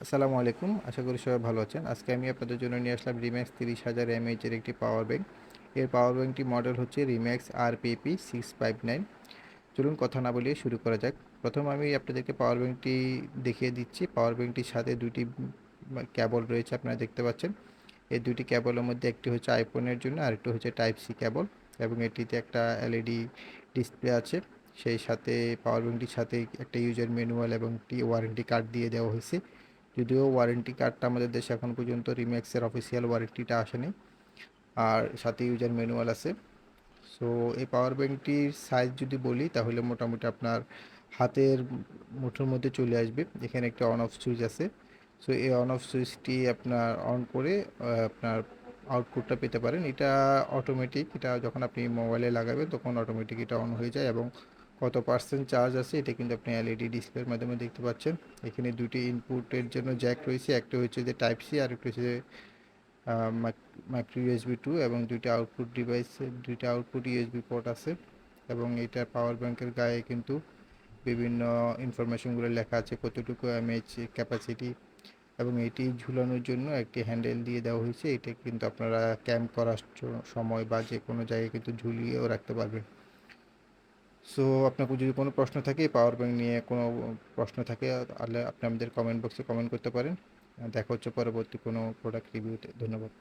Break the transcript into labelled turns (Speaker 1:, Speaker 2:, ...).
Speaker 1: আসসালামু আলাইকুম, আশা করি সবাই ভালো আছেন। আজকে আমি আপনাদের জন্য নিয়ে আসলাম রিম্যাক্স 30,000 এর একটি পাওয়ার ব্যাংক। এর পাওয়ার ব্যাংকটি মডেল হচ্ছে রিম্যাক্স RPP 659। চলুন কথা না বলিয়ে শুরু করা যাক। প্রথম আমি আপনাদেরকে পাওয়ার ব্যাংকটি দেখিয়ে দিচ্ছি। পাওয়ার ব্যাংকটির সাথে দুটি কেবল রয়েছে, আপনারা দেখতে পাচ্ছেন। এই দুটি কেবলের মধ্যে একটি হচ্ছে আইফোনের জন্য, আরেকটি হচ্ছে টাইপ সি কেবল, এবং এটিতে একটা এলইডি ডিসপ্লে আছে। সেই সাথে পাওয়ার ব্যাংকটির সাথে একটা ইউজার ম্যানুয়াল এবং একটি ওয়ারেন্টি কার্ড দিয়ে দেওয়া হয়েছে। যদিও ওয়ারেন্টি কার্ডটা আমাদের দেশে এখন পর্যন্ত রিম্যাক্সের অফিসিয়াল ওয়ারেন্টিটা আসেনি, আর সাথে ইউজার ম্যানুয়াল আছে। সো এই পাওয়ার ব্যাংকটির সাইজ যদি বলি তাহলে মোটামুটি আপনার হাতের মুঠোর মধ্যে চলে আসবে। এখানে একটা অন অফ সুইচ আছে। সো এই অন অফ সুইচটি আপনার অন করে আপনার আউটপুটটা পেতে পারেন। এটা অটোমেটিক, এটা যখন আপনি মোবাইলে লাগাবেন তখন অটোমেটিক এটা অন হয়ে যায়, এবং কত পার্সেন্ট চার্জ আছে এটা কিন্তু আপনি এলইডি ডিসপ্লের মাধ্যমে দেখতে পাচ্ছেন। এখানে দুটি ইনপুটের জন্য জ্যাক রয়েছে, একটা হচ্ছে যে টাইপ সি আর একটা হচ্ছে যে মাইক্রো ইউএসবি 2, এবং দুইটা আউটপুট ইউএসবি পোর্ট আছে। এবং এটা পাওয়ার ব্যাংকের গায়ে কিন্তু বিভিন্ন ইনফরমেশনগুলো লেখা আছে, কতটুকু এমএইচ ক্যাপাসিটি, এবং এটি ঝুলানোর জন্য একটি হ্যান্ডেল দিয়ে দেওয়া হয়েছে। এটা কিন্তু আপনারা ক্যাম্প করার সময় বা যে কোনো জায়গায় কিন্তু ঝুলিয়েও রাখতে পারবেন। সো আপনার যদি কোনো প্রশ্ন থাকে, পাওয়ার ব্যাংক নিয়ে কোনো প্রশ্ন থাকে, তাহলে আপনি আমাদের কমেন্ট বক্সে কমেন্ট করতে পারেন। দেখা হচ্ছে পরবর্তী কোনো প্রোডাক্ট রিভিউতে। ধন্যবাদ।